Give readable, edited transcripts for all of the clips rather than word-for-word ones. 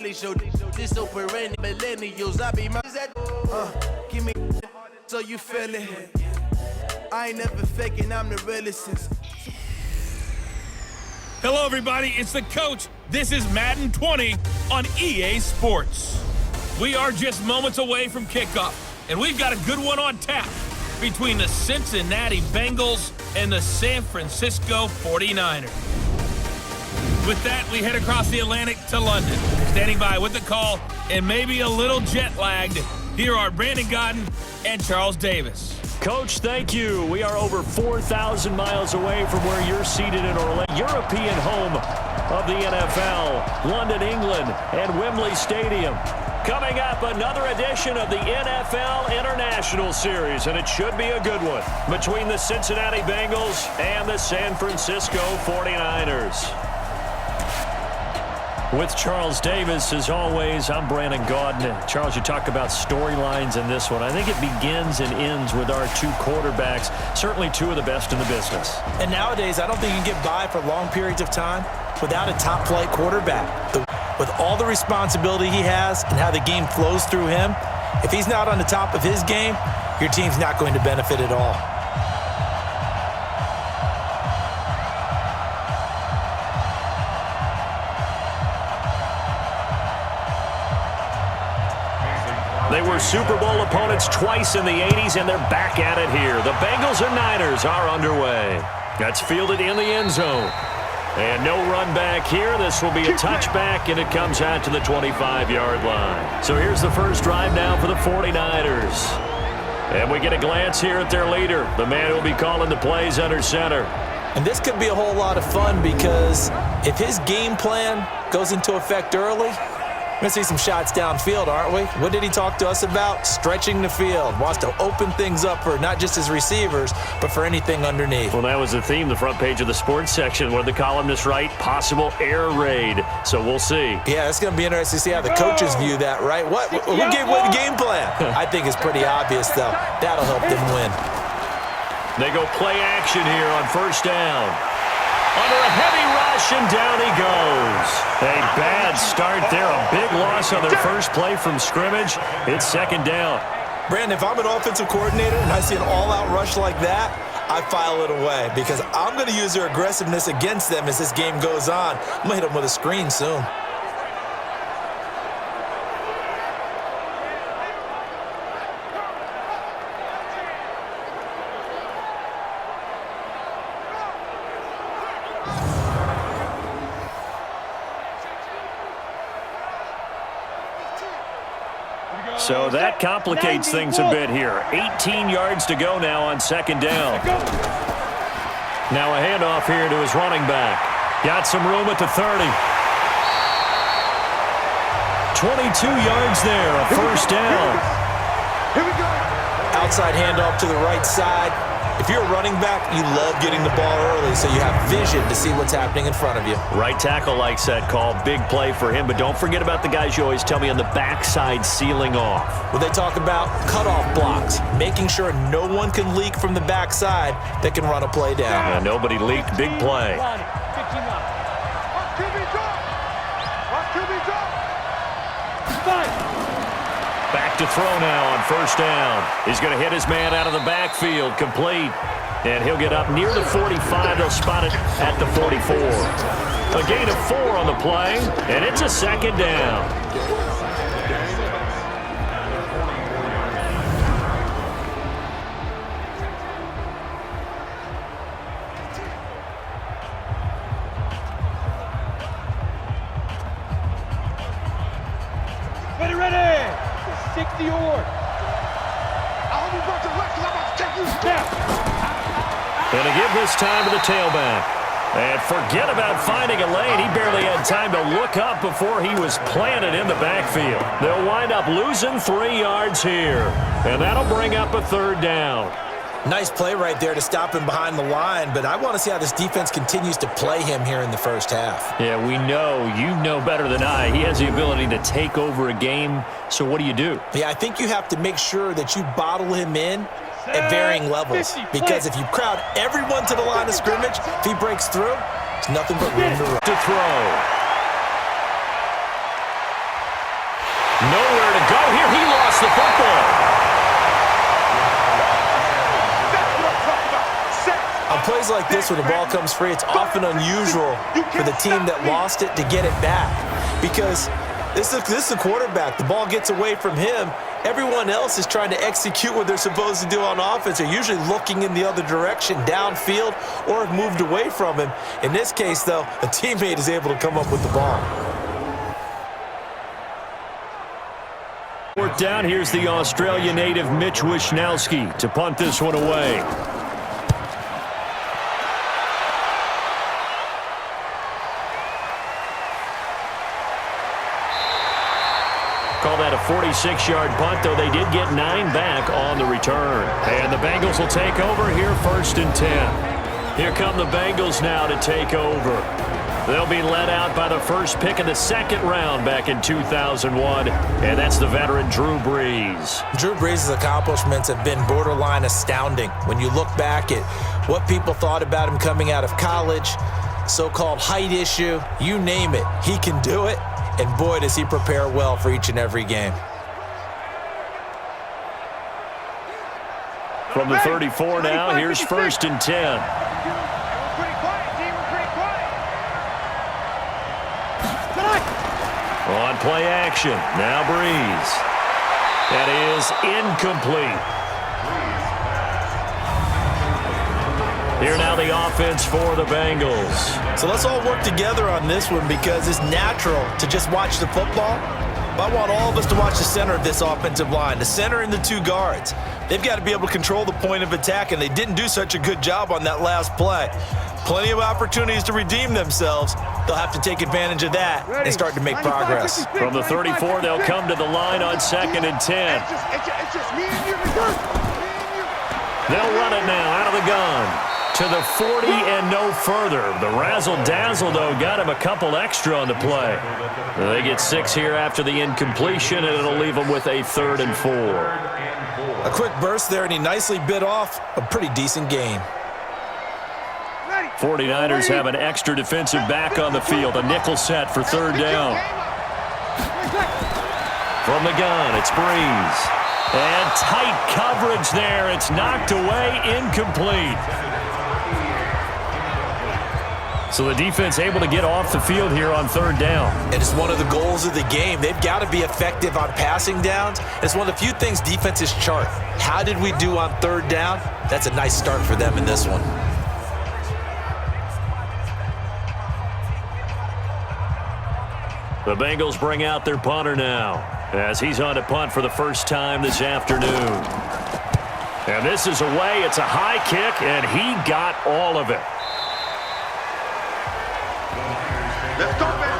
really show this so perennial millennials. I be my give me so you feel it. I ain't never faking, I'm the realest since. Hello, everybody. It's the coach. This is Madden 20 on EA Sports. We are just moments away from kickoff, and we've got a good one on tap between the Cincinnati Bengals and the San Francisco 49ers. With that, we head across the Atlantic to London. Standing by with the call and maybe a little jet-lagged, here are Brandon Godden and Charles Davis. Coach, thank you. We are over 4,000 miles away from where you're seated in Orlando, European home of the NFL, London, England, and Wembley Stadium. Coming up, another edition of the NFL International Series, and it should be a good one, between the Cincinnati Bengals and the San Francisco 49ers. With Charles Davis, as always, I'm Brandon Gaudin. Charles, you talk about storylines in this one. I think it begins and ends with our two quarterbacks, certainly two of the best in the business. And nowadays, I don't think you can get by for long periods of time without a top-flight quarterback. With all the responsibility he has and how the game flows through him, if he's not on the top of his game, your team's not going to benefit at all. They were Super Bowl opponents twice in the 80s, and they're back at it here. The Bengals and Niners are underway. That's fielded in the end zone. And no run back here. This will be a touchback, and it comes out to the 25-yard line. So here's the first drive now for the 49ers. And we get a glance here at their leader, the man who will be calling the plays under center. And this could be a whole lot of fun because if his game plan goes into effect early, we're going to see some shots downfield, aren't we? What did he talk to us about? Stretching the field. Wants to open things up for not just his receivers, but for anything underneath. Well, that was the theme, the front page of the sports section, where the columnists write, possible air raid. So we'll see. Yeah, it's going to be interesting to see how the coaches view that, right? Who gave what game plan? I think it's pretty obvious, though. That'll help them win. They go play action here on first down. Under a heavy rush, and down he goes. A bad start there. A big loss on their first play from scrimmage. It's second down. Brandon, if I'm an offensive coordinator and I see an all-out rush like that, I file it away because I'm going to use their aggressiveness against them as this game goes on. I'm going to hit them with a screen soon. So that complicates things a bit here. 18 yards to go now on second down. Now a handoff here to his running back. Got some room at the 30. 22 yards there, a first down. Here we go. Outside handoff to the right side. If you're a running back, you love getting the ball early so you have vision to see what's happening in front of you. Right tackle likes that call. Big play for him, but don't forget about the guys you always tell me on the backside sealing off. Well, they talk about cutoff blocks, making sure no one can leak from the backside that can run a play down. Yeah, nobody leaked. Big play. Back to throw now on first down. He's going to hit his man out of the backfield, complete. And he'll get up near the 45. They'll spot it at the 44. A gain of 4 on the play, and it's a second down. Ready! 60 yard. I'll be about to rush because I'm about to take you down. And to give this time to the tailback. And forget about finding a lane. He barely had time to look up before he was planted in the backfield. They'll wind up losing 3 yards here. And that'll bring up a third down. Nice play right there to stop him behind the line, but I want to see how this defense continues to play him here in the first half. Yeah, we know. You know better than I. He has the ability to take over a game, so what do? Yeah, I think you have to make sure that you bottle him in at varying levels, because if you crowd everyone to the line of scrimmage, if he breaks through, it's nothing but room to run. To throw. go here. He lost the football. On plays like this, when the ball comes free, it's often unusual for the team that lost it to get it back. Because this is the quarterback. The ball gets away from him. Everyone else is trying to execute what they're supposed to do on offense. They're usually looking in the other direction, downfield, or have moved away from him. In this case, though, a teammate is able to come up with the ball. Fourth down, here's the Australian native Mitch Wishnowsky to punt this one away. Call that a 46-yard punt, though they did get 9 back on the return. And the Bengals will take over here, 1st and 10. Here come the Bengals now to take over. They'll be led out by the first pick of the 2nd round back in 2001, and that's the veteran Drew Brees. Drew Brees' accomplishments have been borderline astounding. When you look back at what people thought about him coming out of college, so-called height issue, you name it, he can do it. And boy, does he prepare well for each and every game. From the 34 now, here's 1st and 10. On play action, now Brees. That is incomplete. Here now the offense for the Bengals. So let's all work together on this one because it's natural to just watch the football. But I want all of us to watch the center of this offensive line, the center and the 2 guards. They've got to be able to control the point of attack, and they didn't do such a good job on that last play. Plenty of opportunities to redeem themselves. They'll have to take advantage of that and start to make progress. From the 34, they'll come to the line on 2nd and 10. They'll run it now out of the gun. To the 40 and no further. The razzle-dazzle, though, got him a couple extra on the play. They get 6 here after the incompletion, and it'll leave them with a 3rd and 4. A quick burst there, and he nicely bit off a pretty decent gain. 49ers have an extra defensive back on the field. A nickel set for 3rd down. From the gun, it's Brees. And tight coverage there. It's knocked away, incomplete. So the defense able to get off the field here on 3rd down. And it's one of the goals of the game. They've got to be effective on passing downs. It's one of the few things defenses chart. How did we do on 3rd down? That's a nice start for them in this one. The Bengals bring out their punter now as he's on to punt for the first time this afternoon. And this is away. It's a high kick, and he got all of it. Let's go, baby.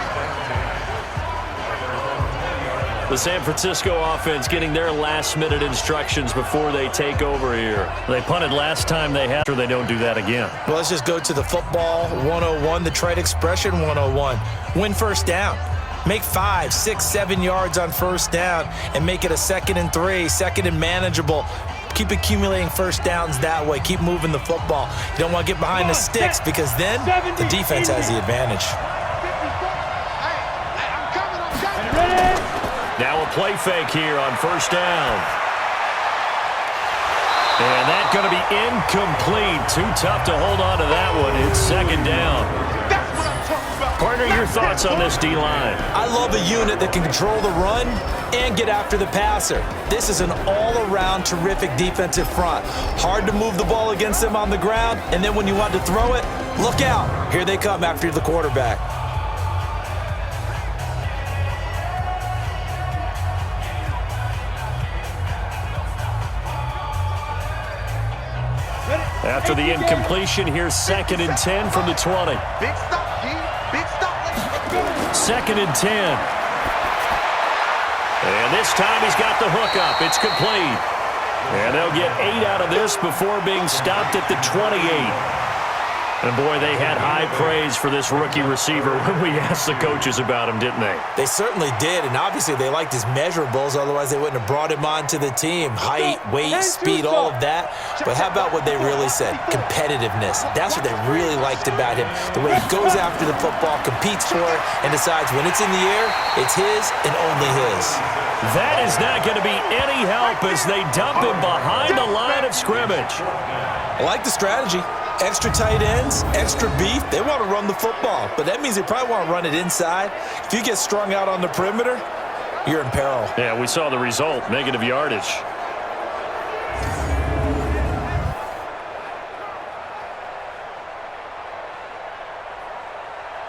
The San Francisco offense getting their last-minute instructions before they take over here. They punted last time they had, or they don't do that again. Well, let's just go to the football 101, the trade expression 101. Win 1st down. Make 5, 6, 7 yards on 1st down and make it a 2nd and 3, 2nd and manageable. Keep accumulating 1st downs that way. Keep moving the football. You don't want to get behind the sticks because then the defense has the advantage. Now a play fake here on 1st down. And that's going to be incomplete. Too tough to hold on to that one. It's 2nd down. Partner, your thoughts on this D-line? I love a unit that can control the run and get after the passer. This is an all-around terrific defensive front. Hard to move the ball against them on the ground, and then when you want to throw it, look out. Here they come after the quarterback. After the incompletion, here's 2nd and 10 from the 20. Big stop, G. Big stop. Let's go. 2nd and 10. And this time he's got the hook up. It's complete. And they'll get 8 out of this before being stopped at the 28. And, boy, they had high praise for this rookie receiver when we asked the coaches about him, didn't they? They certainly did, and obviously they liked his measurables. Otherwise, they wouldn't have brought him onto the team. Height, weight, speed, all of that. But how about what they really said? Competitiveness. That's what they really liked about him. The way he goes after the football, competes for it, and decides when it's in the air, it's his and only his. That is not going to be any help as they dump him behind the line of scrimmage. I like the strategy. Extra tight ends, extra beef. They want to run the football, but that means they probably want to run it inside. If you get strung out on the perimeter, you're in peril. Yeah, we saw the result, negative yardage.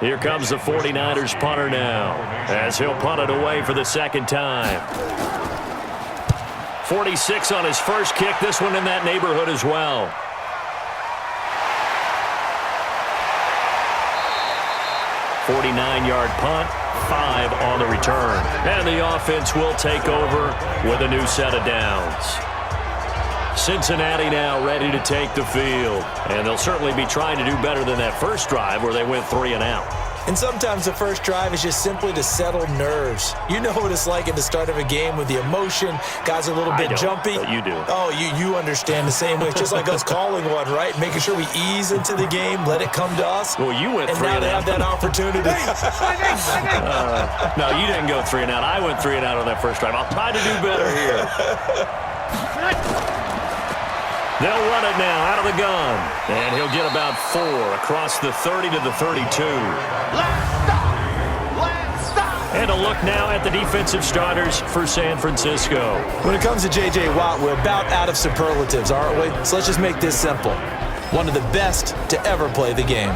Here comes the 49ers punter now, as he'll punt it away for the second time. 46 on his first kick, this one in that neighborhood as well. .49-yard punt, 5 on the return. And the offense will take over with a new set of downs. Cincinnati now ready to take the field. And they'll certainly be trying to do better than that first drive where they went 3 and out. And sometimes the first drive is just simply to settle nerves. You know what it's like at the start of a game with the emotion. Guys are a little bit jumpy. But you do. Oh, you understand the same way. It's just like us calling one, right? Making sure we ease into the game, let it come to us. Well, you went 3 and and now out. they have that opportunity. No, you didn't go 3 and out. I went 3 and out on that first drive. I'll try to do better here. They'll run it now out of the gun. And he'll get about 4 across the 30 to the 32. And a look now at the defensive starters for San Francisco. When it comes to J.J. Watt, we're about out of superlatives, aren't we? So let's just make this simple. One of the best to ever play the game.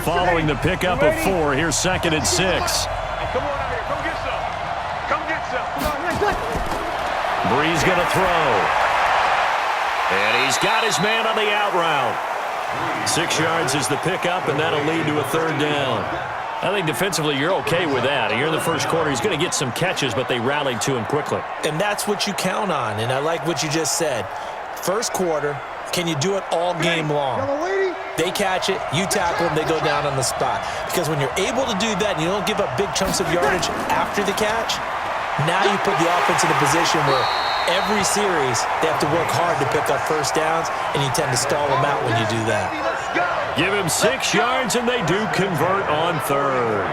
Following the pickup of 4, here's 2nd and 6. Hey, come on out here. Come get some. Come get some. Breeze going to throw. And he's got his man on the out route. 6 yards is the pickup, and that'll lead to a 3rd down. I think defensively you're okay with that. Here in the first quarter, he's going to get some catches, but they rallied to him quickly. And that's what you count on, and I like what you just said. First quarter, can you do it all game long? They catch it, you tackle them, they go down on the spot. Because when you're able to do that and you don't give up big chunks of yardage after the catch, now you put the offense in a position where every series they have to work hard to pick up first downs, and you tend to stall them out when you do that. Give him 6 yards, and they do convert on 3rd.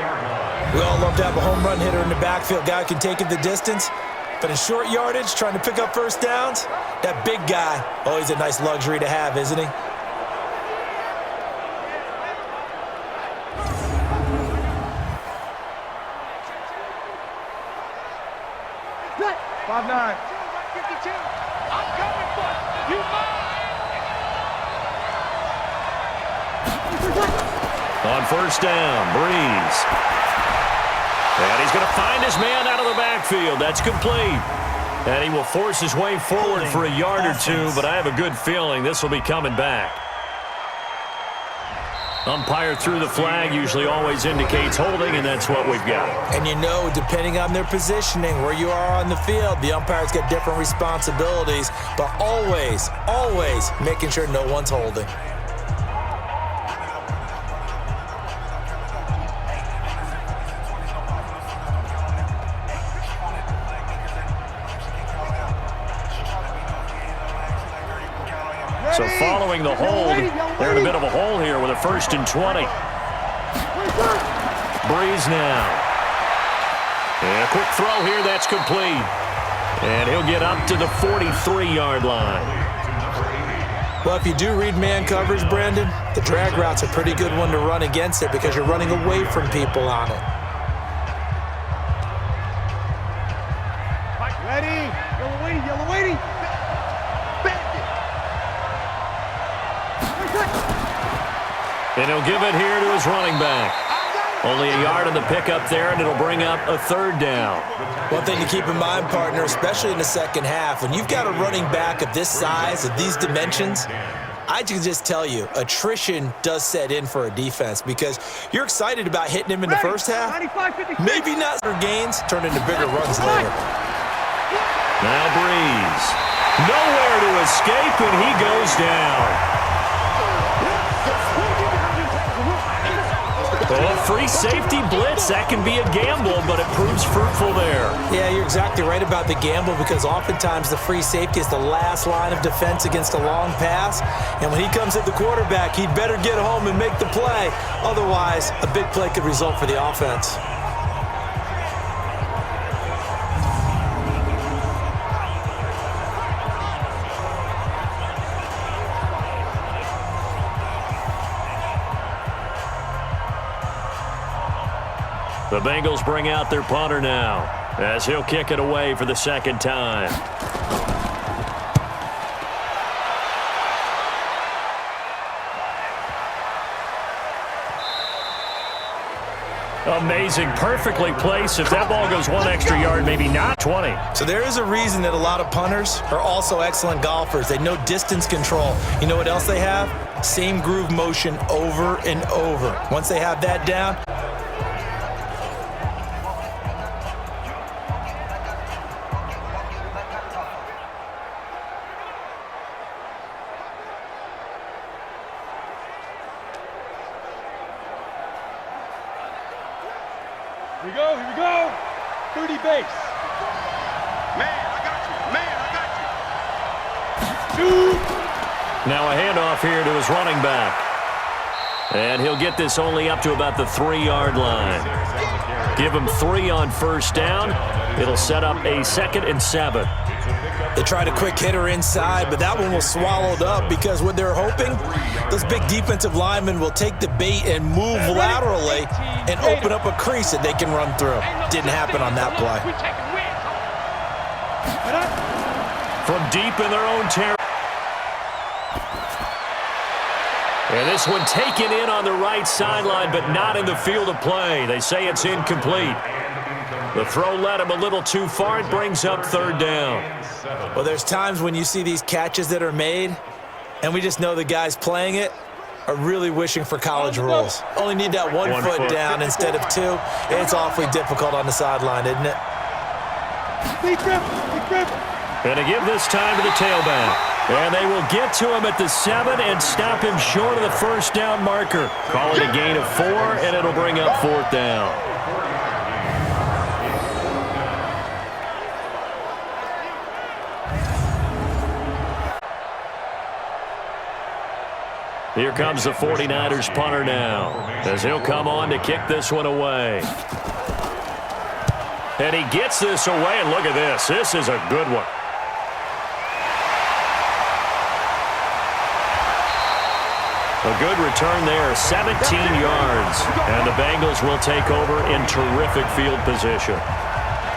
We all love to have a home run hitter in the backfield. Guy can take it the distance. But in short yardage, trying to pick up first downs, that big guy, oh, he's a nice luxury to have, isn't he? On first down, Breeze. And he's going to find his man out of the backfield. That's complete. And he will force his way forward for a yard or 2, but I have a good feeling this will be coming back. Umpire threw the flag, usually always indicates holding, and that's what we've got. And you know, depending on their positioning, where you are on the field, the umpires get different responsibilities, but always, always making sure no one's holding. So following the hold, they're in a bit of a hole here with a 1st and 20. Breeze now. And a quick throw here, that's complete. And he'll get up to the 43-yard line. Well, if you do read man coverage, Brandon, the drag route's a pretty good one to run against it because you're running away from people on it. Ready? Yellow waiting. And he'll give it here to his running back. Only a yard on the pickup there, and it'll bring up a 3rd down. One thing to keep in mind, partner, especially in the second half, when you've got a running back of this size, of these dimensions, I can just tell you, attrition does set in for a defense because you're excited about hitting him in the first half. Maybe not for gains, turn into bigger runs later. Now Breeze. Nowhere to escape, and he goes down. Oh, free safety blitz. That can be a gamble, but it proves fruitful there. Yeah, you're exactly right about the gamble because oftentimes the free safety is the last line of defense against a long pass. And when he comes at the quarterback, he'd better get home and make the play. Otherwise, a big play could result for the offense. The Bengals bring out their punter now as he'll kick it away for the second time. Amazing, perfectly placed. If that ball goes one extra yard, maybe not 20. So there is a reason that a lot of punters are also excellent golfers. They know distance control. You know what else they have? Same groove motion over and over. Once they have that down, Here we go. 30 base. Man, I got you. Now a handoff here to his running back. And he'll get this only up to about the 3-yard line. Give him 3 on first down. It'll set up a 2nd and 7. they tried a quick hitter inside, but that one was swallowed up because what they're hoping, those big defensive linemen will take the bait and move laterally and open up a crease that they can run through. Didn't happen on that play. From deep in their own territory. And this one taken in on the right sideline, but not in the field of play. They say it's incomplete. The throw led him a little too far. It brings up 3rd down. Well, there's times when you see these catches that are made, and we just know the guys playing it are really wishing for college rules. Only need that one foot down instead of 2. It's awfully difficult on the sideline, isn't it? And to give this time to the tailback. And they will get to him at the 7 and stop him short of the first down marker. Call it a gain of 4, and it'll bring up 4th down. Here comes the 49ers punter now, as he'll come on to kick this one away. And he gets this away, and look at this. This is a good one. A good return there, 17 yards. And the Bengals will take over in terrific field position.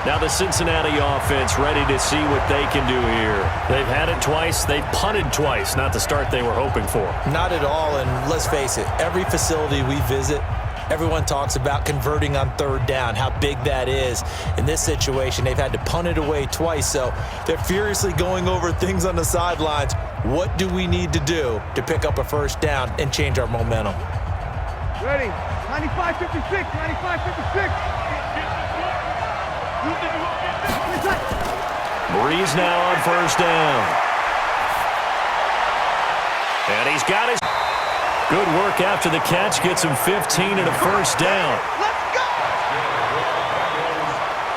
Now the Cincinnati offense ready to see what they can do here. They've had it twice. They've punted twice. Not the start they were hoping for. Not at all, and let's face it, every facility we visit, everyone talks about converting on 3rd down, how big that is. In this situation, they've had to punt it away twice, so they're furiously going over things on the sidelines. What do we need to do to pick up a first down and change our momentum? Ready. 95-56. 95-56. Breeze now on first down. And he's got his good work after the catch. Gets him 15 and a first down.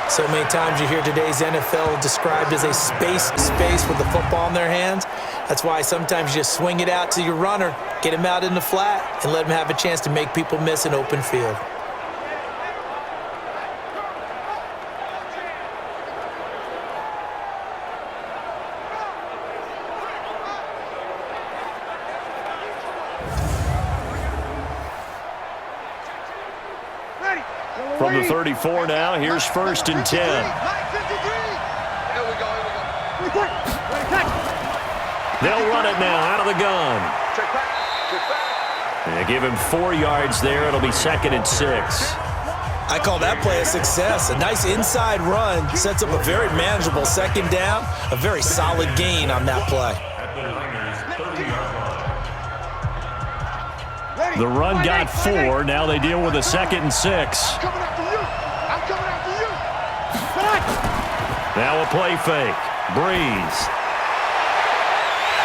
So many times you hear today's NFL described as a space with the football in their hands. That's why sometimes you just swing it out to your runner, get him out in the flat, and let him have a chance to make people miss an open field. From the 34 now, here's 1st and 10. They'll run it now out of the gun. And give him 4 yards there. It'll be 2nd and 6. I call that play a success. A nice inside run sets up a very manageable 2nd down, a very solid gain on that play. The run got 4. Now they deal with a 2nd and 6. I'm coming after you. I'm coming after you. Now a play fake. Breeze.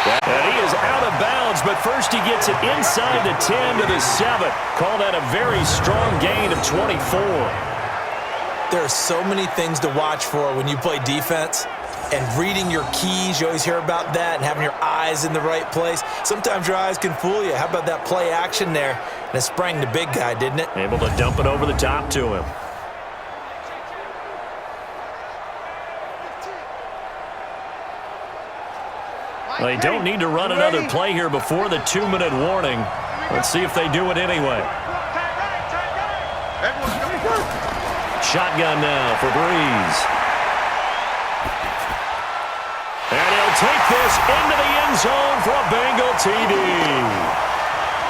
And he is out of bounds, but first he gets it inside the 10 to the 7. Call that a very strong gain of 24. There are so many things to watch for when you play defense. And reading your keys, you always hear about that, and having your eyes in the right place. Sometimes your eyes can fool you. How about that play action there? And it sprang the big guy, didn't it? Able to dump it over the top to him. They don't need to run another play here before the 2-minute warning. Let's see if they do it anyway. Shotgun now for Breeze. And he'll take this into the end zone for a Bengal TD.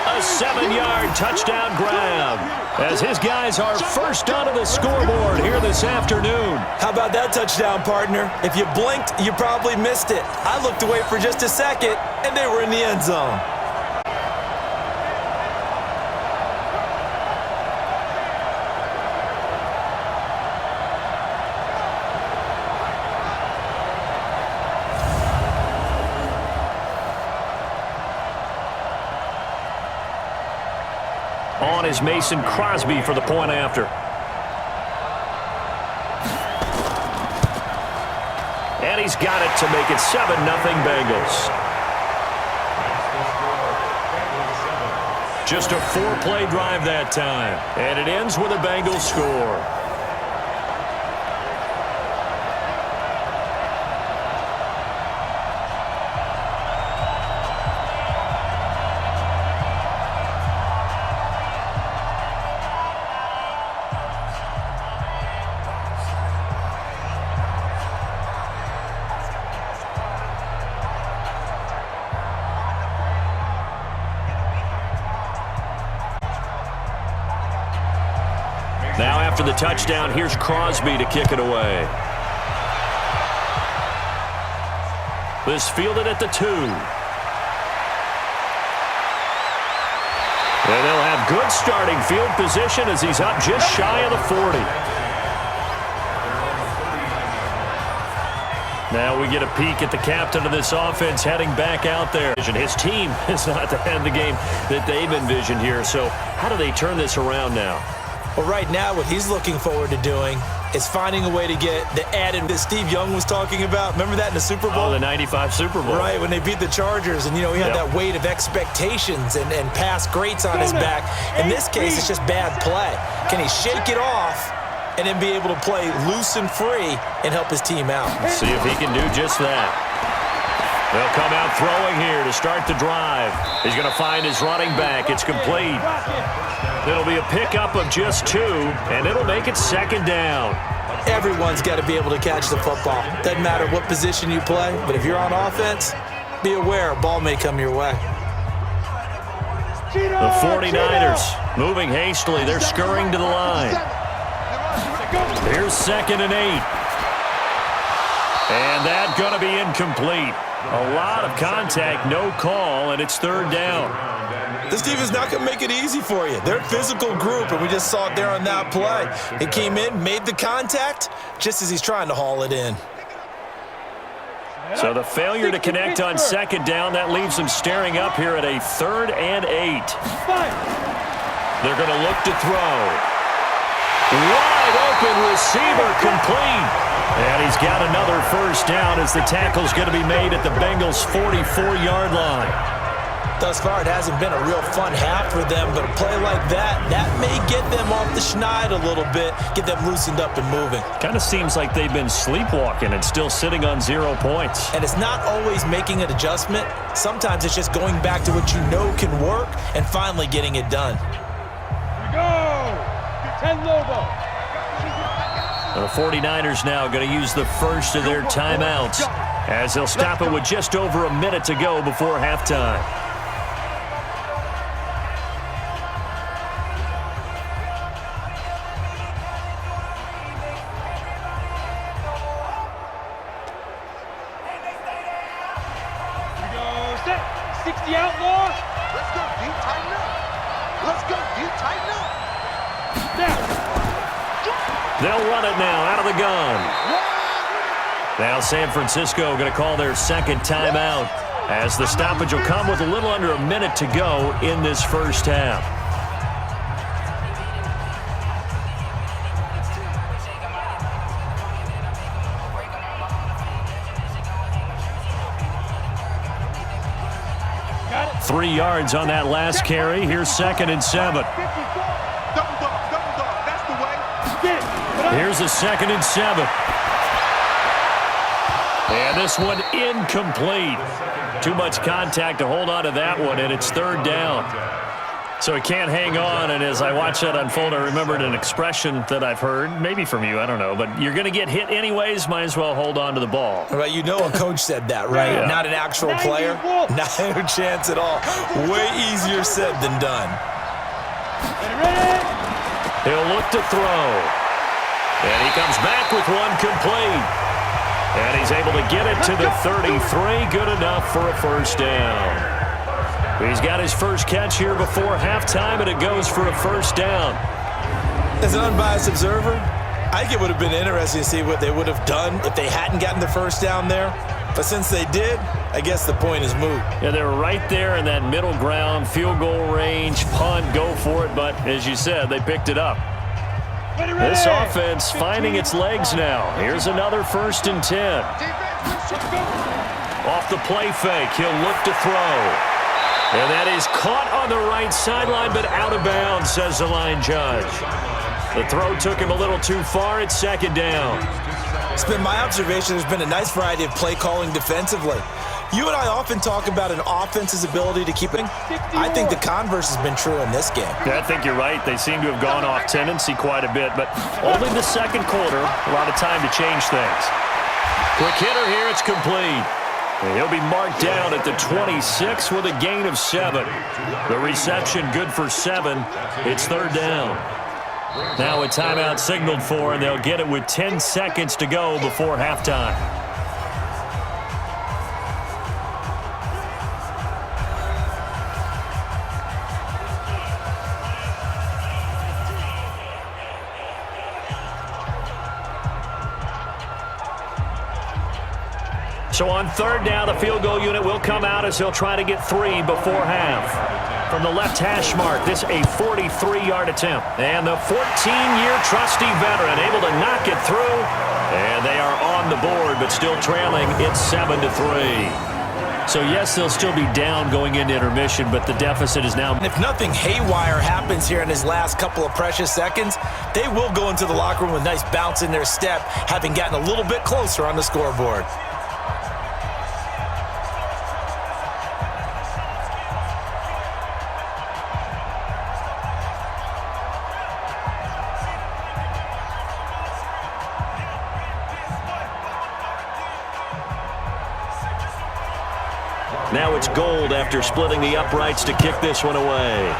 A 7-yard touchdown grab as his guys are first onto the scoreboard here this afternoon. How about that touchdown, partner? If you blinked, you probably missed it. I looked away for just a second, and they were in the end zone. On is Mason Crosby for the point after. And he's got it to make it 7-0 Bengals. Just a 4-play drive that time. And it ends with a Bengals score. Now after the touchdown, here's Crosby to kick it away. This fielded at the 2. And they'll have good starting field position as he's up just shy of the 40. Now we get a peek at the captain of this offense heading back out there. His team is not the end of the game that they've envisioned here. So how do they turn this around now? Well, right now, what he's looking forward to doing is finding a way to get the added that Steve Young was talking about. Remember that in the Super Bowl? Oh, the 95 Super Bowl. Right, when they beat the Chargers, and, you know, he had that weight of expectations and past greats on his back. In this case, it's just bad play. Can he shake it off and then be able to play loose and free and help his team out? Let's see if he can do just that. They'll come out throwing here to start the drive. He's going to find his running back. It's complete. It'll be a pickup of just 2, and it'll make it 2nd down. Everyone's got to be able to catch the football. Doesn't matter what position you play, but if you're on offense, be aware a ball may come your way. The 49ers moving hastily. They're scurrying to the line. Here's 2nd and 8. And that's going to be incomplete. A lot of contact, no call, and it's 3rd down. This team is not going to make it easy for you. They're a physical group, and we just saw it there on that play. It came in, made the contact, just as he's trying to haul it in. So the failure to connect on 2nd down, that leaves them staring up here at a 3rd and 8. They're going to look to throw. Wide open receiver complete. And he's got another 1st down as the tackle's going to be made at the Bengals' 44-yard line. Thus far, it hasn't been a real fun half for them, but a play like that may get them off the schneid a little bit, get them loosened up and moving. Kind of seems like they've been sleepwalking and still sitting on 0 points. And it's not always making an adjustment. Sometimes it's just going back to what you know can work and finally getting it done. Here we go. 10 Lobo. The 49ers now going to use the first of their timeouts as they'll stop it with just over a minute to go before halftime. Here we go. Set. 60 outlaw. Let's go. Deep tighten up. Let's go, dude. Tighten up. They'll run it now out of the gun. Now San Francisco going to call their second timeout as the stoppage will come with a little under a minute to go in this first half. Got it. 3 yards on that last carry. Here's 2nd and 7. Double dog. That's the way. Here's a 2nd and 7. And this one incomplete. Too much contact to hold on to that one, and it's 3rd down. So he can't hang on, and as I watch that unfold, I remembered an expression that I've heard, maybe from you, I don't know, but you're going to get hit anyways, might as well hold on to the ball. Right, you know a coach said that, right? Yeah. Not an actual player. Not a chance at all. Way easier said than done. He'll look to throw. And he comes back with one complete. And he's able to get it to the 33. Good enough for a first down. He's got his first catch here before halftime, and it goes for a first down. As an unbiased observer, I think it would have been interesting to see what they would have done if they hadn't gotten the first down there. But since they did, I guess the point is moot. Yeah, they're right there in that middle ground, field goal range, punt, go for it. But as you said, they picked it up. This offense finding its legs now. Here's another 1st and 10. Off the play fake, he'll look to throw. And that is caught on the right sideline, but out of bounds, says the line judge. The throw took him a little too far. It's 2nd down. It's been my observation there's been a nice variety of play calling defensively. You and I often talk about an offense's ability to keep it. I think the converse has been true in this game. Yeah, I think you're right. They seem to have gone off tendency quite a bit, but only the 2nd quarter, a lot of time to change things. Quick hitter here, it's complete. And he'll be marked down at the 26 with a gain of 7. The reception good for 7. It's 3rd down. Now a timeout signaled for, and they'll get it with 10 seconds to go before halftime. So on 3rd down, the field goal unit will come out as he'll try to get 3 before half. From the left hash mark, this a 43-yard attempt. And the 14-year trusty veteran able to knock it through. And they are on the board, but still trailing. It's 7-3. So yes, they'll still be down going into intermission, but the deficit is now. And if nothing haywire happens here in his last couple of precious seconds, they will go into the locker room with a nice bounce in their step, having gotten a little bit closer on the scoreboard. Now it's Gold after splitting the uprights to kick this one away.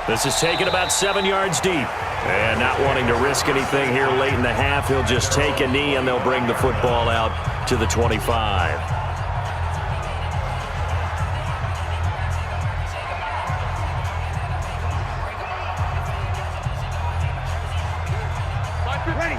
This is taken about 7 yards deep. And not wanting to risk anything here late in the half, he'll just take a knee and they'll bring the football out to the 25.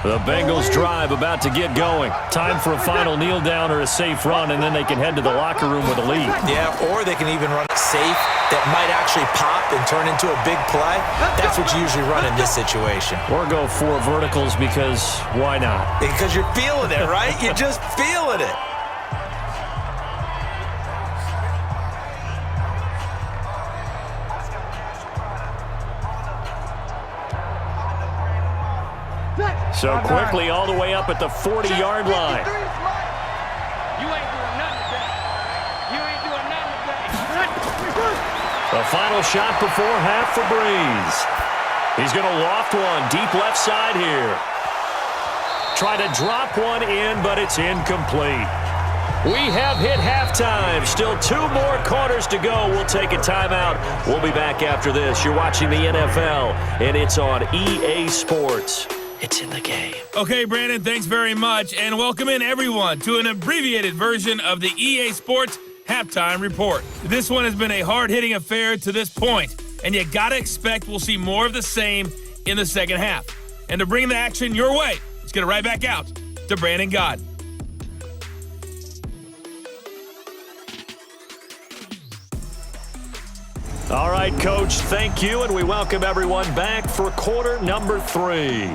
The Bengals drive about to get going. Time for a final kneel down or a safe run, and then they can head to the locker room with a lead. Yeah, or they can even run it safe that might actually pop and turn into a big play. That's what you usually run in this situation. Or go 4 verticals because why not? Because you're feeling it, right? You're just feeling it. So quickly all the way up at the 40-yard line. You ain't doing nothing today. You ain't doing nothing today. The final shot before half for Breeze. He's going to loft one deep left side here. Try to drop one in, but it's incomplete. We have hit halftime. Still 2 more quarters to go. We'll take a timeout. We'll be back after this. You're watching the NFL, and it's on EA Sports. It's in the game. Okay, Brandon, thanks very much, and welcome in everyone to an abbreviated version of the EA Sports halftime report. This one has been a hard-hitting affair to this point, and you gotta expect we'll see more of the same in the second half. And to bring the action your way, let's get it right back out to Brandon Gott. All right, Coach, thank you, and we welcome everyone back for quarter number 3.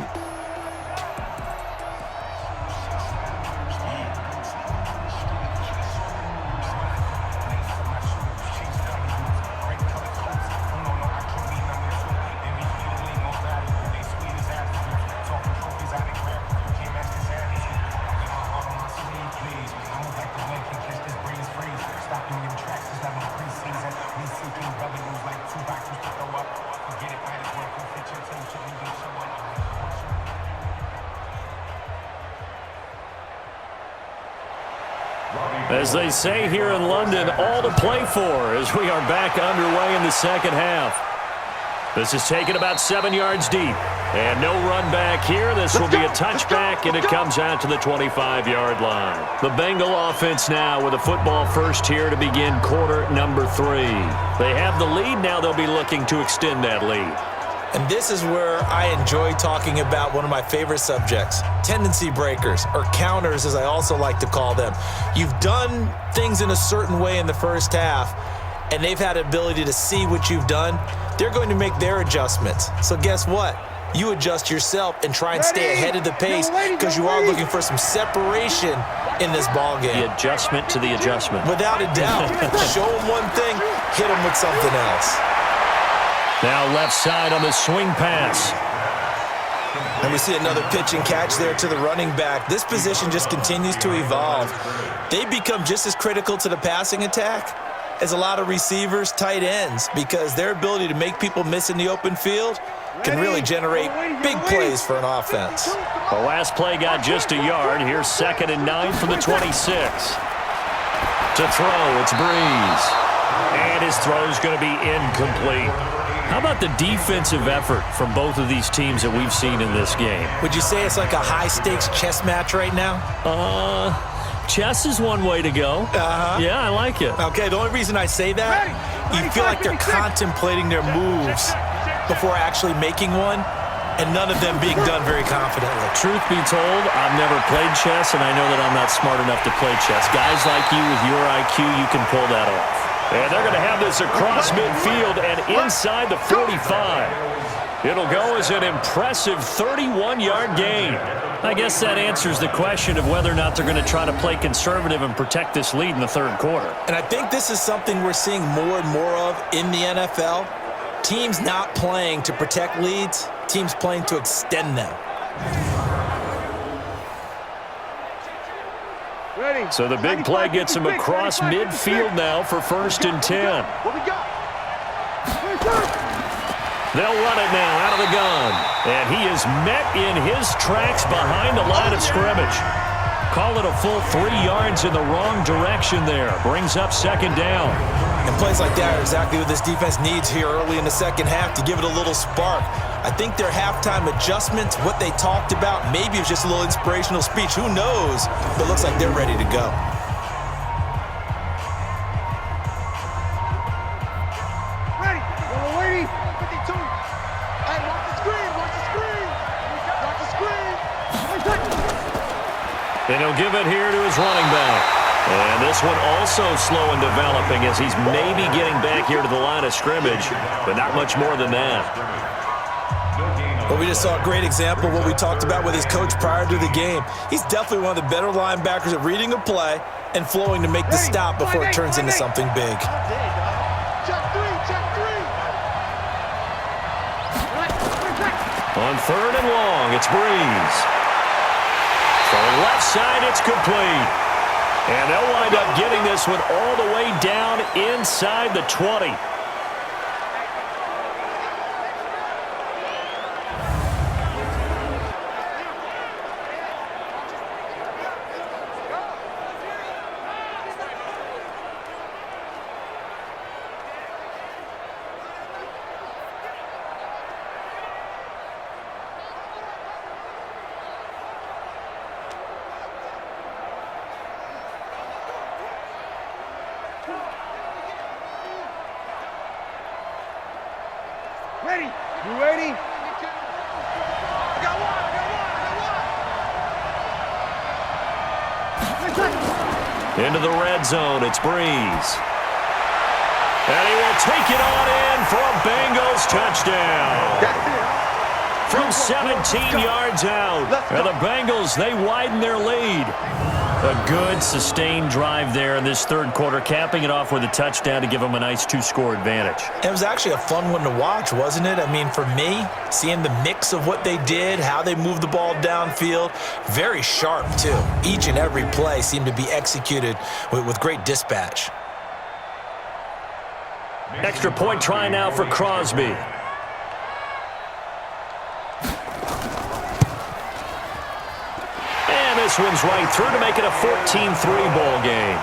As they say here in London, all to play for as we are back underway in the second half. This is taken about 7 yards deep. And no run back here. This will be a touchback, and it comes out to the 25-yard line. The Bengal offense now with a football first here to begin quarter number 3. They have the lead. Now they'll be looking to extend that lead. And this is where I enjoy talking about one of my favorite subjects, tendency breakers, or counters as I also like to call them. You've done things in a certain way in the first half, and they've had the ability to see what you've done. They're going to make their adjustments. So guess what? You adjust yourself and try and stay ahead of the pace because you are looking for some separation in this ball game. The adjustment to the adjustment. Without a doubt. Show them one thing, hit them with something else. Now left side on the swing pass. And we see another pitch and catch there to the running back. This position just continues to evolve. They become just as critical to the passing attack as a lot of receivers, tight ends, because their ability to make people miss in the open field can really generate big plays for an offense. The last play got just a yard. Here's 2nd and 9 from the 26. To throw, it's Breeze. And his throw's going to be incomplete. How about the defensive effort from both of these teams that we've seen in this game? Would you say it's like a high-stakes chess match right now? Chess is one way to go. Yeah, I like it. Okay, the only reason I say that, you feel like they're contemplating their moves before actually making one, and none of them being done very confidently. Truth be told, I've never played chess, and I know that I'm not smart enough to play chess. Guys like you with your IQ, you can pull that off. And they're going to have this across midfield and inside the 45. It'll go as an impressive 31-yard gain. I guess that answers the question of whether or not they're going to try to play conservative and protect this lead in the third quarter. And I think this is something we're seeing more and more of in the NFL. Teams not playing to protect leads, teams playing to extend them. So the big play gets him across midfield now for 1st and 10. They'll run it now out of the gun. And he is met in his tracks behind the line of scrimmage. Call it a full 3 yards in the wrong direction there. Brings up 2nd down. And plays like that are exactly what this defense needs here early in the second half to give it a little spark. I think their halftime adjustments, what they talked about, maybe it was just a little inspirational speech. Who knows? But it looks like they're ready to go. Ready. Waiting. 52. Hey, watch the screen. Watch the screen. Watch the screen. And he'll give it here to his running back. And this one also slow in developing as he's maybe getting back here to the line of scrimmage, but not much more than that. Well, we just saw a great example of what we talked about with his coach prior to the game. He's definitely one of the better linebackers at reading a play and flowing to make the stop before it turns into something big. Check three. On 3rd and long, it's Breeze. From the left side, it's complete. And they'll wind up getting this one all the way down inside the 20. Ready? You ready? I got one. Into the red zone, it's Breeze. And he will take it on in for a Bengals touchdown. From 17 yards out. And the Bengals, they widen their lead. A good, sustained drive there in this third quarter, capping it off with a touchdown to give them a nice 2-score advantage. It was actually a fun one to watch, wasn't it? I mean, for me, seeing the mix of what they did, how they moved the ball downfield, very sharp, too. Each and every play seemed to be executed with great dispatch. Extra point try now for Crosby. And this one's right through to make it a 14-3 ball game.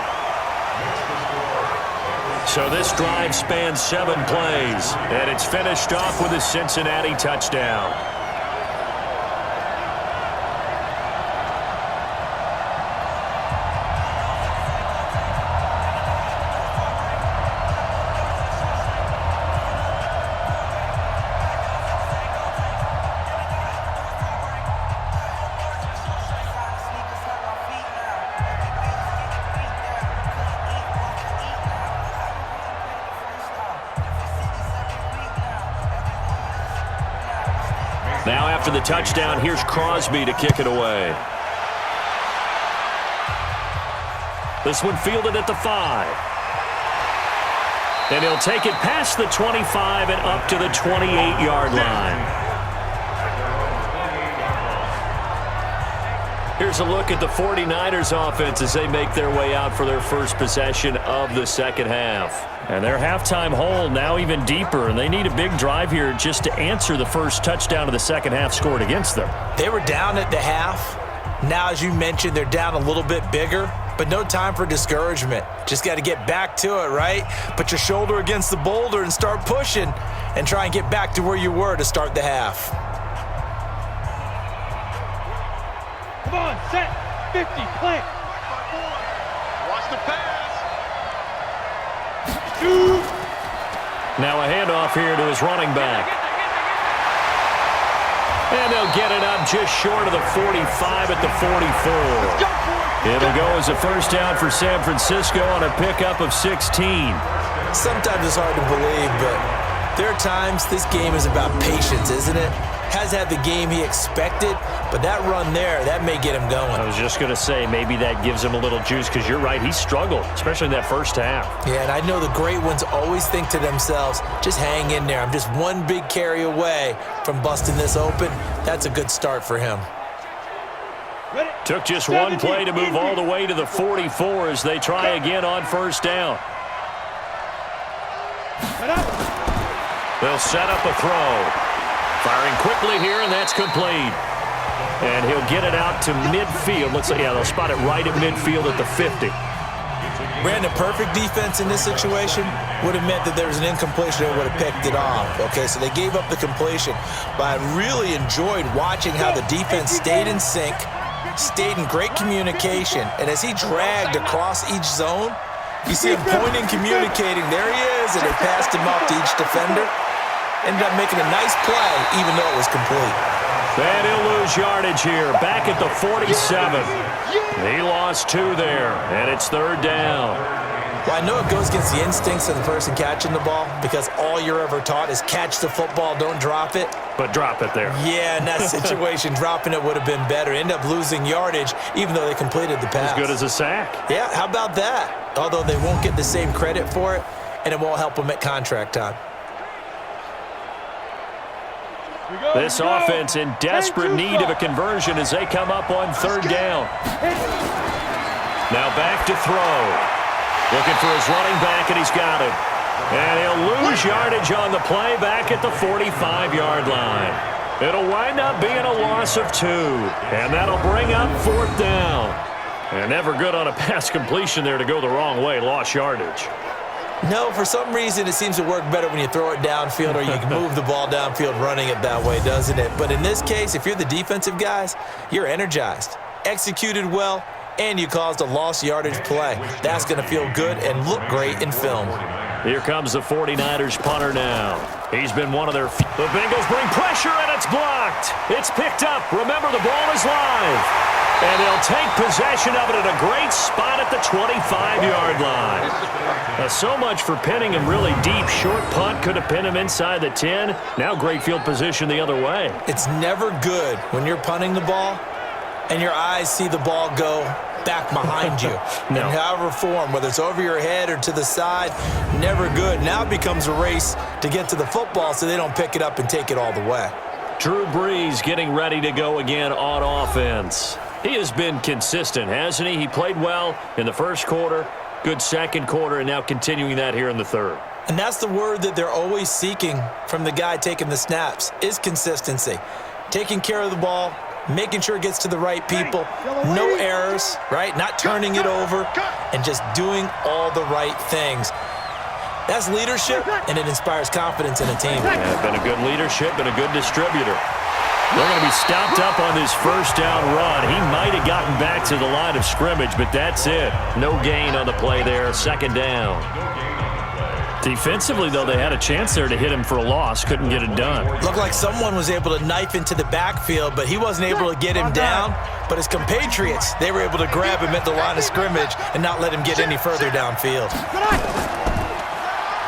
So this drive spans 7 plays, and it's finished off with a Cincinnati touchdown. Now after the touchdown, here's Crosby to kick it away. This one fielded at the 5. And he'll take it past the 25 and up to the 28-yard line. Here's a look at the 49ers offense as they make their way out for their first possession of the second half. And their halftime hole now even deeper, and they need a big drive here just to answer the first touchdown of the second half scored against them. They were down at the half. Now, as you mentioned, they're down a little bit bigger, but no time for discouragement. Just got to get back to it, right? Put your shoulder against the boulder and start pushing and try and get back to where you were to start the half. Come on, set, 50, plant. Watch the pass. Now a handoff here to his running back. And they'll get it up just short of the 45 at the 44. It'll go as a first down for San Francisco on a pickup of 16. Sometimes it's hard to believe, but there are times this game is about patience, isn't it? Has had the game he expected, but that run there, that may get him going. I was just going to say, maybe that gives him a little juice, because you're right, he struggled, especially in that first half. Yeah, and I know the great ones always think to themselves, just hang in there. I'm just one big carry away from busting this open. That's a good start for him. Took just one play to move all the way to the 44 as they try again on first down. They'll set up a throw. Firing quickly here, and that's complete. And he'll get it out to midfield. Looks like, yeah, they'll spot it right at midfield at the 50. Brandon, perfect defense in this situation would have meant that there was an incompletion that would have picked it off. Okay, so they gave up the completion. But I really enjoyed watching how the defense stayed in sync, stayed in great communication, and as he dragged across each zone, you see him pointing, communicating. There he is, and they passed him off to each defender. Ended up making a nice play, even though it was complete. And he'll lose yardage here, back at the 47. He lost 2 there, and it's third down. Well, I know it goes against the instincts of the person catching the ball, because all you're ever taught is catch the football, don't drop it. But drop it there. Yeah, in that situation, dropping it would have been better. End up losing yardage, even though they completed the pass. As good as a sack. Yeah, how about that? Although they won't get the same credit for it, and it won't help them at contract time. This offense in desperate need of a conversion as they come up on third down. Now back to throw. Looking for his running back, and he's got it. And he'll lose yardage on the play back at the 45-yard line. It'll wind up being a loss of 2. And that'll bring up fourth down. And never good on a pass completion there to go the wrong way. Lost yardage. No, for some reason it seems to work better when you throw it downfield or you can move the ball downfield running it that way, doesn't it? But in this case, if you're the defensive guys, you're energized, executed well, and you caused a lost yardage play. That's going to feel good and look great in film. Here comes the 49ers punter now. He's been one of their... The Bengals bring pressure, and it's blocked. It's picked up. Remember, the ball is live. And they'll take possession of it at a great spot at the 25-yard line. So much for pinning him really deep. Short punt could have pinned him inside the 10. Now great field position the other way. It's never good when you're punting the ball and your eyes see the ball go back behind you. No. In however form, whether it's over your head or to the side, never good. Now it becomes a race to get to the football so they don't pick it up and take it all the way. Drew Brees getting ready to go again on offense. He has been consistent, hasn't he? He played well in the first quarter, good second quarter, and now continuing that here in the third. And that's the word that they're always seeking from the guy taking the snaps, is consistency. Taking care of the ball, making sure it gets to the right people, no errors, right? Not turning it over, and just doing all the right things. That's leadership, and it inspires confidence in a team. Yeah, been a good leadership and a good distributor. They're going to be stopped up on this first down run. He might have gotten back to the line of scrimmage, but that's it. No gain on the play there, second down. Defensively, though, they had a chance there to hit him for a loss. Couldn't get it done. Looked like someone was able to knife into the backfield, but he wasn't able to get him down. But his compatriots, they were able to grab him at the line of scrimmage and not let him get any further downfield.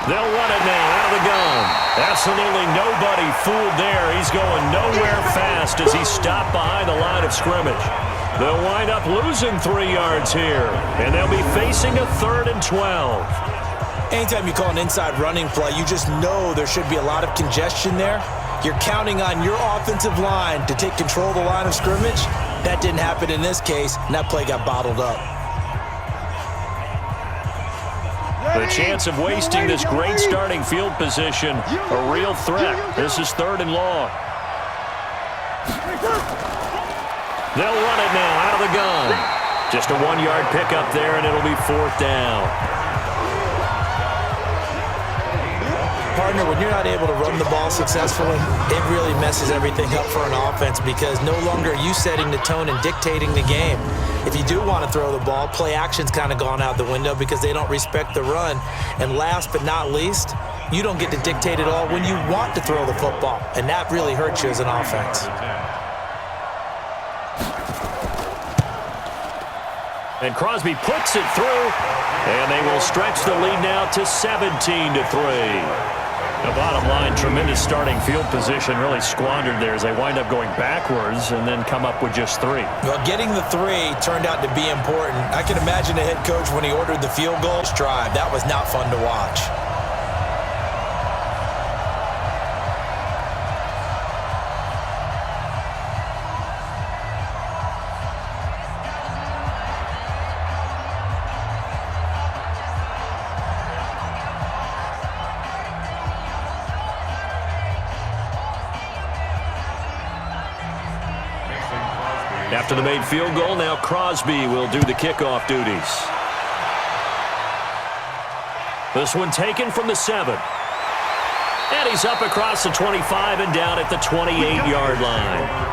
They'll run it now out of the gun. Absolutely nobody fooled there. He's going nowhere fast as he stopped behind the line of scrimmage. They'll wind up losing 3 yards here, and they'll be facing a 3rd and 12. Anytime you call an inside running play, you just know there should be a lot of congestion there. You're counting on your offensive line to take control of the line of scrimmage. That didn't happen in this case, and that play got bottled up. The chance of wasting this great starting field position, a real threat. This is 3rd and long. They'll run it now out of the gun. Just a 1-yard pickup there, and it'll be 4th down. Partner, when you're not able to run the ball successfully, it really messes everything up for an offense because no longer are you setting the tone and dictating the game. If you do want to throw the ball, play action's kind of gone out the window because they don't respect the run. And last but not least, you don't get to dictate it all when you want to throw the football. And that really hurts you as an offense. And Crosby puts it through, and they will stretch the lead now to 17-3. The bottom line, tremendous starting field position, really squandered there as they wind up going backwards and then come up with just 3. Well, getting the 3 turned out to be important. I can imagine the head coach when he ordered the field goal drive. That was not fun to watch. After the made field goal, now Crosby will do the kickoff duties. This one taken from the 7. And he's up across the 25 and down at the 28-yard line.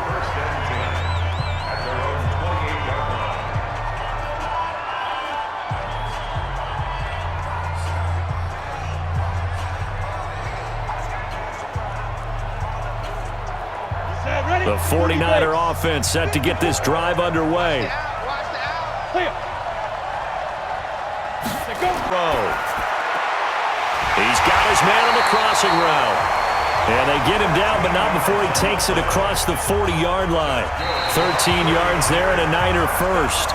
The 49er offense set to get this drive underway. He's got his man on the crossing route. And they get him down, but not before he takes it across the 40-yard line. 13 yards there and a Niner first.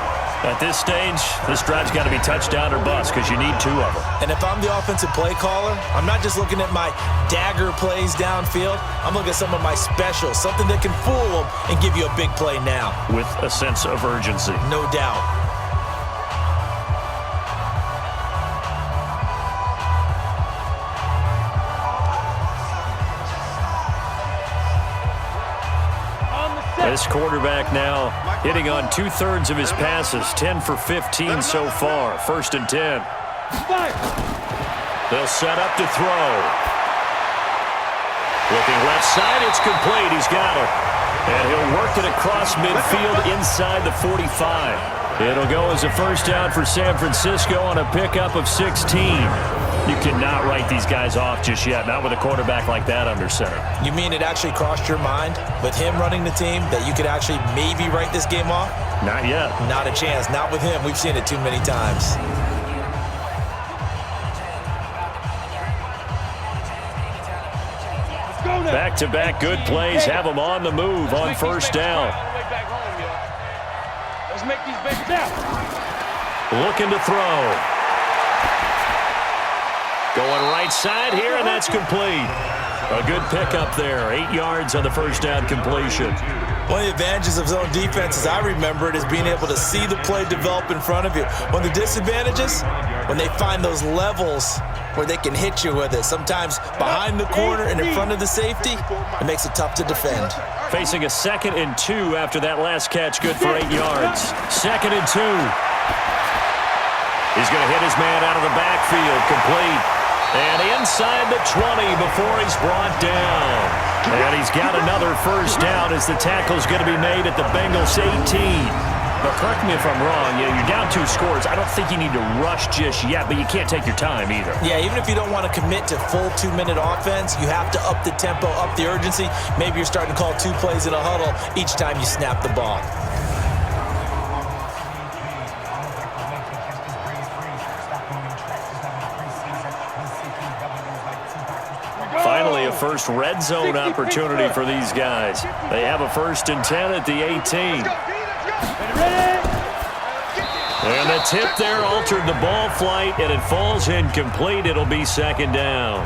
At this stage, this drive's got to be touchdown or bust because you need 2 of them. And if I'm the offensive play caller, I'm not just looking at my dagger plays downfield. I'm looking at some of my specials, something that can fool them and give you a big play now. With a sense of urgency. No doubt. This quarterback now hitting on 2/3 of his passes, 10 for 15 so far. 1st and 10. They'll set up to throw. Looking left side, it's complete. He's got it. And he'll work it across midfield inside the 45. It'll go as a first down for San Francisco on a pickup of 16. You cannot write these guys off just yet, not with a quarterback like that under center. You mean it actually crossed your mind with him running the team that you could actually maybe write this game off? Not yet. Not a chance. Not with him. We've seen it too many times. Back-to-back good plays have them on the move on first down. Let's make these babies out. Looking to throw. Going right side here, and that's complete. A good pickup there. 8 yards on the first down completion. One of the advantages of zone defense, as I remember it, is being able to see the play develop in front of you. One of the disadvantages, when they find those levels where they can hit you with it, sometimes behind the corner and in front of the safety, it makes it tough to defend. Facing a 2nd and 2 after that last catch, good for 8 yards. 2nd and 2. He's going to hit his man out of the backfield, complete. And inside the 20 before he's brought down. And he's got another first down as the tackle's going to be made at the Bengals 18. But correct me if I'm wrong, you're down 2 scores. I don't think you need to rush just yet, but you can't take your time either. Yeah, even if you don't want to commit to full 2-minute offense, you have to up the tempo, up the urgency. Maybe you're starting to call 2 plays in a huddle each time you snap the ball. Finally, a first red zone opportunity for these guys. They have a 1st and 10 at the 18. And the tip there altered the ball flight, and it falls incomplete. It'll be 2nd down.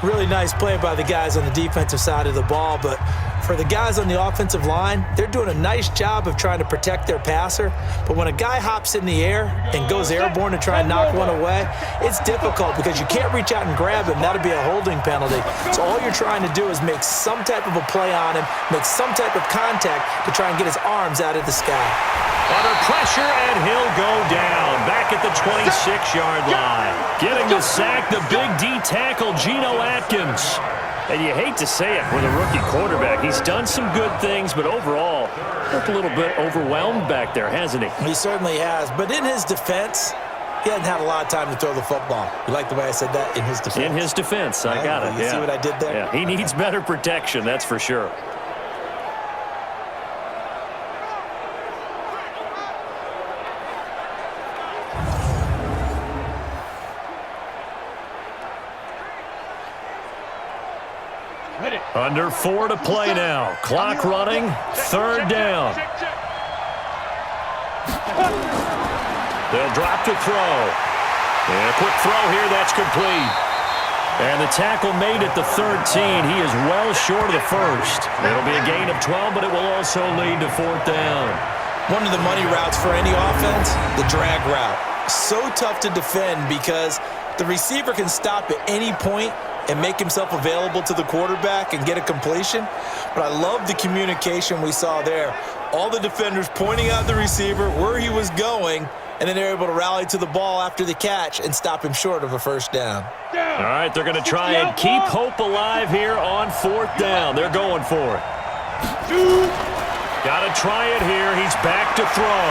Really nice play by the guys on the defensive side of the ball, but for the guys on the offensive line, they're doing a nice job of trying to protect their passer. But when a guy hops in the air and goes airborne to try and knock one away, it's difficult because you can't reach out and grab him. That'll be a holding penalty. So all you're trying to do is make some type of a play on him, make some type of contact to try and get his arms out of the sky. Under pressure, and he'll go down. Back at the 26-yard line. Getting the sack, the big D tackle, Geno Atkins. And you hate to say it with a rookie quarterback. He's done some good things, but overall, looked a little bit overwhelmed back there, hasn't he? He certainly has. But in his defense, he hasn't had a lot of time to throw the football. You like the way I said that? In his defense. In his defense, I got it. You see what I did there? Yeah, he needs better protection, that's for sure. Under 4 to play now. Clock running. 3rd down. They'll drop to throw. And a quick throw here. That's complete. And the tackle made at the 13. He is well short of the 1st. It'll be a gain of 12, but it will also lead to 4th down. One of the money routes for any offense, the drag route. So tough to defend because the receiver can stop at any point and make himself available to the quarterback and get a completion. But I love the communication we saw there. All the defenders pointing out the receiver, where he was going, and then they're able to rally to the ball after the catch and stop him short of a 1st down. All right, they're going to try and keep hope alive here on 4th down. They're going for it. Got to try it here. He's back to throw.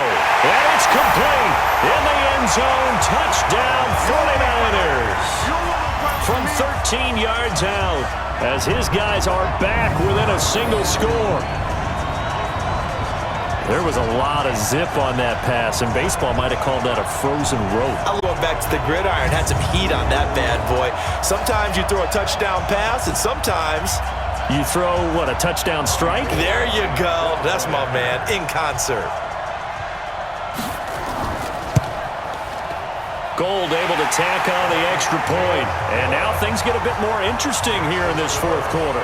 And it's complete. In the end zone, touchdown 49ers. From 13 yards out, as his guys are back within a single score. There was a lot of zip on that pass, and baseball might have called that a frozen rope. I'm going back to the gridiron. Had some heat on that bad boy. Sometimes you throw a touchdown pass, and sometimes you throw, what, a touchdown strike? There you go. That's my man, in concert. Gold able to tack on the extra point. And now things get a bit more interesting here in this 4th quarter.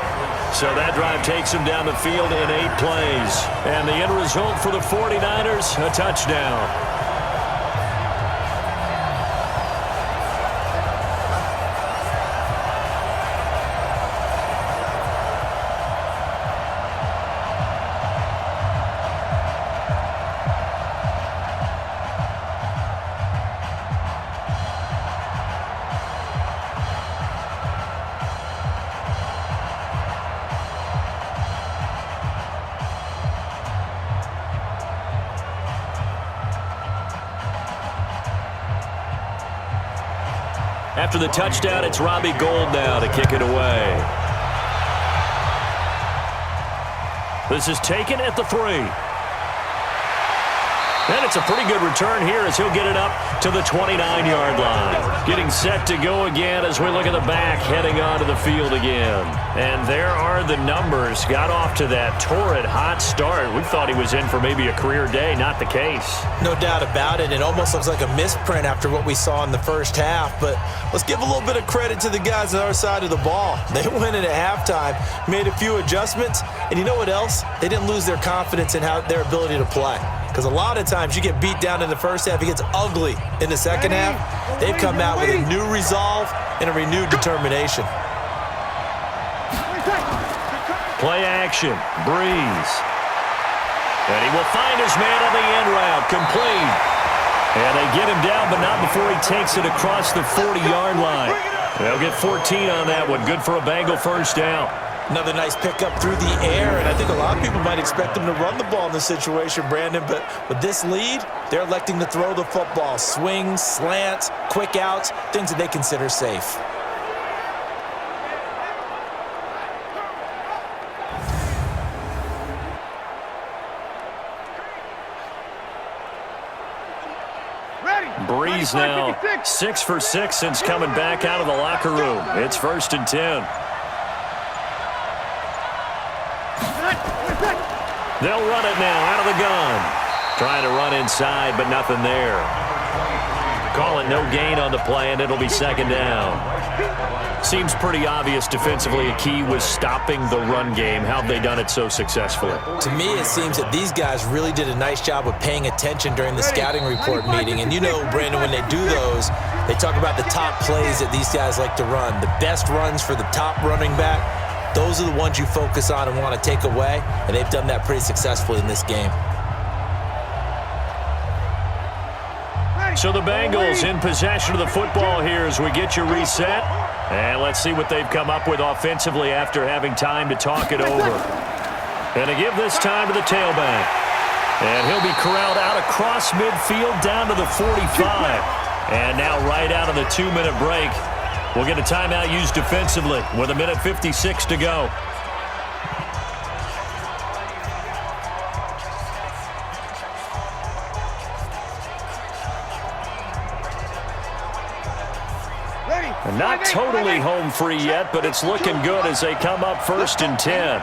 So that drive takes them down the field in 8 plays. And the end result for the 49ers, a touchdown. After the touchdown, it's Robbie Gould now to kick it away. This is taken at the 3. And it's a pretty good return here as he'll get it up to the 29-yard line. Getting set to go again as we look at the back heading onto the field again. And there are the numbers. Got off to that torrid hot start. We thought he was in for maybe a career day. Not the case. No doubt about it. It almost looks like a misprint after what we saw in the first half. But let's give a little bit of credit to the guys on our side of the ball. They went in at halftime, made a few adjustments. And you know what else? They didn't lose their confidence in their ability to play. Because a lot of times you get beat down in the first half, it gets ugly in the second half. They've come out with a new resolve and a renewed determination. Play action, Breeze. And he will find his man on the end route, complete. And they get him down, but not before he takes it across the 40-yard line. They'll get 14 on that one. Good for a Bengal first down. Another nice pickup through the air, and I think a lot of people might expect them to run the ball in this situation, Brandon, but with this lead, they're electing to throw the football. Swings, slants, quick outs, things that they consider safe. Breeze now 6 for 6 since coming back out of the locker room. It's 1st and 10. They'll run it now out of the gun. Trying to run inside, but nothing there. Call it no gain on the play, and it'll be 2nd down. Seems pretty obvious defensively a key was stopping the run game. How have they done it so successfully? To me, it seems that these guys really did a nice job of paying attention during the scouting report meeting. And you know, Brandon, when they do those, they talk about the top plays that these guys like to run. The best runs for the top running back. Those are the ones you focus on and want to take away, and they've done that pretty successfully in this game. So the Bengals in possession of the football here as we get you reset. And let's see what they've come up with offensively after having time to talk it over. And to give this time to the tailback. And he'll be corralled out across midfield down to the 45. And now right out of the 2-minute break. We'll get a timeout used defensively with 1:56 to go. And not totally home free yet, but it's looking good as they come up 1st and 10.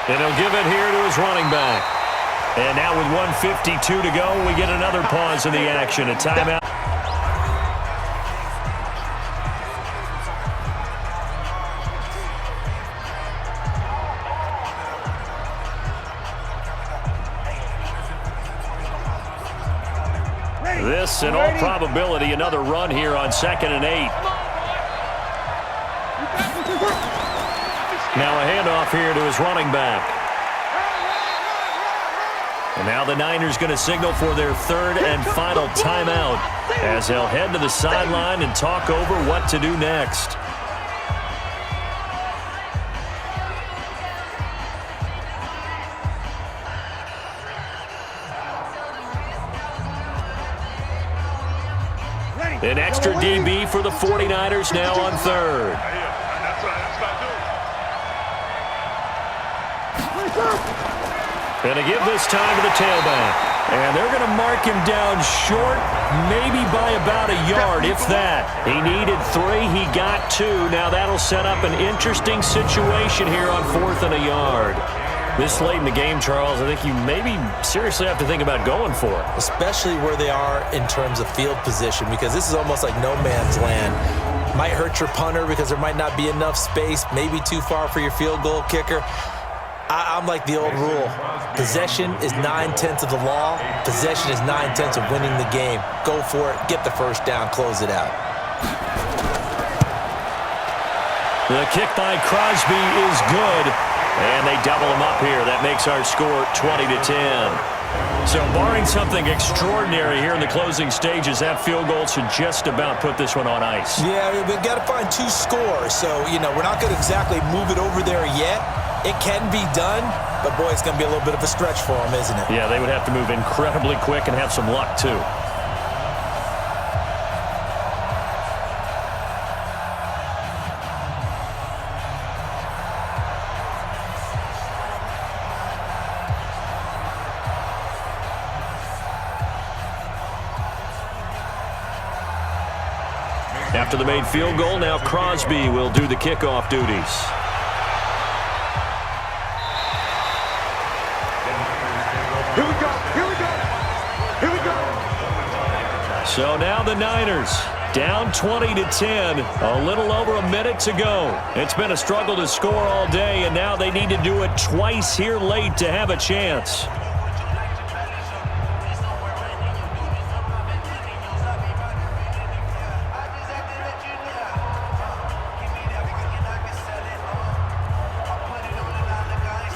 And he'll give it here to his running back. And now with 1:52 to go, we get another pause in the action. A timeout. This, in all probability, another run here on 2nd and 8. Now a handoff here to his running back. And now the Niners going to signal for their 3rd and final timeout as they'll head to the sideline and talk over what to do next. An extra DB for the 49ers now on 3rd. And to give this time to the tailback. And they're going to mark him down short, maybe by about a yard, if that. He needed 3, he got 2. Now that'll set up an interesting situation here on 4th and a yard. This late in the game, Charles, I think you maybe seriously have to think about going for it. Especially where they are in terms of field position, because this is almost like no man's land. Might hurt your punter because there might not be enough space, maybe too far for your field goal kicker. I'm like the old rule. Possession is 9/10 of the law. Possession is 9/10 of winning the game. Go for it, get the first down, close it out. The kick by Crosby is good. And they double him up here. That makes our score 20-10. So barring something extraordinary here in the closing stages, that field goal should just about put this one on ice. Yeah, we've got to find 2 scores. So, you know, we're not going to exactly move it over there yet. It can be done, but boy, it's going to be a little bit of a stretch for them, isn't it? Yeah, they would have to move incredibly quick and have some luck, too. After the made field goal, now Crosby will do the kickoff duties. Here we go. Here we go. Here we go. So now the Niners down 20-10, a little over a minute to go. It's been a struggle to score all day, and now they need to do it twice here late to have a chance.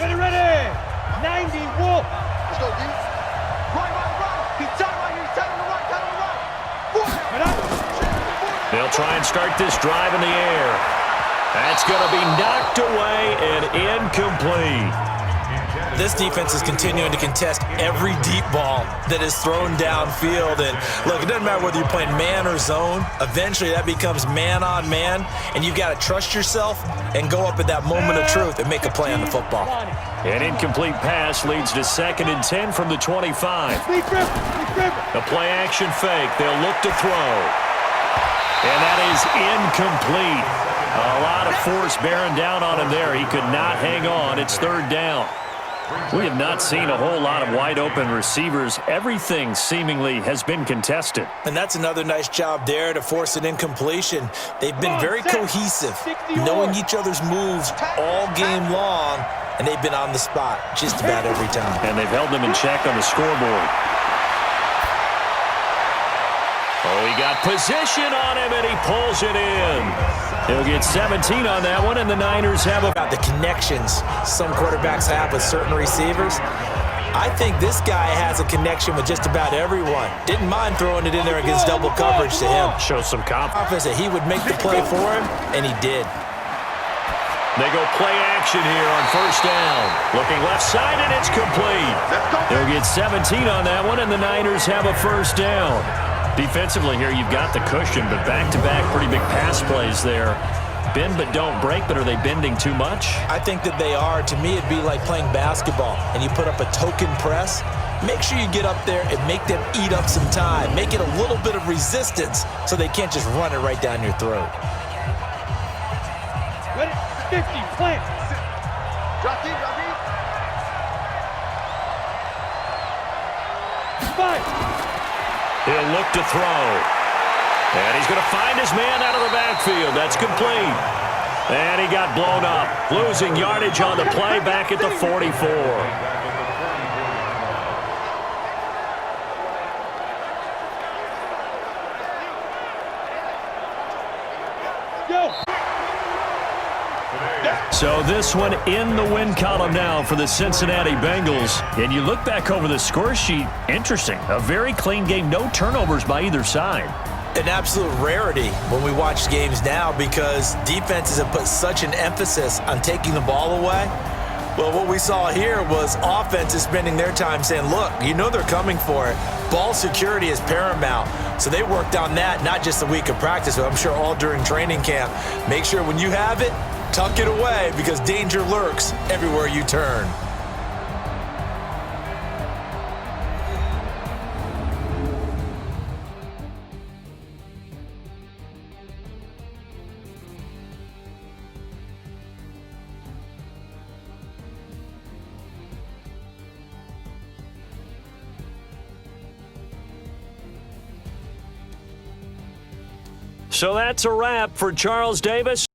Ready. 90, Wolf. Let's go, D. Right. He's tight right here. He's tight on the right. Tight on the right. They'll try and start this drive in the air. That's going to be knocked away and incomplete. This defense is continuing to contest every deep ball that is thrown downfield. And look, it doesn't matter whether you're playing man or zone. Eventually, that becomes man on man, and you've got to trust yourself and go up at that moment of truth and make a play on the football. An incomplete pass leads to 2nd and 10 from the 25. The play-action fake. They'll look to throw. And that is incomplete. A lot of force bearing down on him there. He could not hang on. It's 3rd down. We have not seen a whole lot of wide-open receivers. Everything seemingly has been contested. And that's another nice job there to force an incompletion. They've been very cohesive, knowing each other's moves all game long, and they've been on the spot just about every time. And they've held them in check on the scoreboard. Oh, he got position on him, and he pulls it in. He'll get 17 on that one, and the Niners have about the connections some quarterbacks have with certain receivers. I think this guy has a connection with just about everyone. Didn't mind throwing it in there against double coverage to him. Shows some confidence that he would make the play for him, and he did. They go play action here on 1st down. Looking left side, and it's complete. They'll get 17 on that one, and the Niners have a 1st down. Defensively here, you've got the cushion, but back-to-back pretty big pass plays there. Bend but don't break, but are they bending too much? I think that they are. To me, it'd be like playing basketball, and you put up a token press. Make sure you get up there and make them eat up some time. Make it a little bit of resistance so they can't just run it right down your throat. Ready? 50, plant. Drop deep, drop deep. 5. He'll look to throw. And he's going to find his man out of the backfield. That's complete. And he got blown up. Losing yardage on the play back at the 44. So this one in the win column now for the Cincinnati Bengals. And you look back over the score sheet, interesting. A very clean game, no turnovers by either side. An absolute rarity when we watch games now because defenses have put such an emphasis on taking the ball away. Well, what we saw here was offenses spending their time saying, look, you know they're coming for it. Ball security is paramount. So they worked on that not just a week of practice, but I'm sure all during training camp. Make sure when you have it, tuck it away because danger lurks everywhere you turn. So that's a wrap for Charles Davis.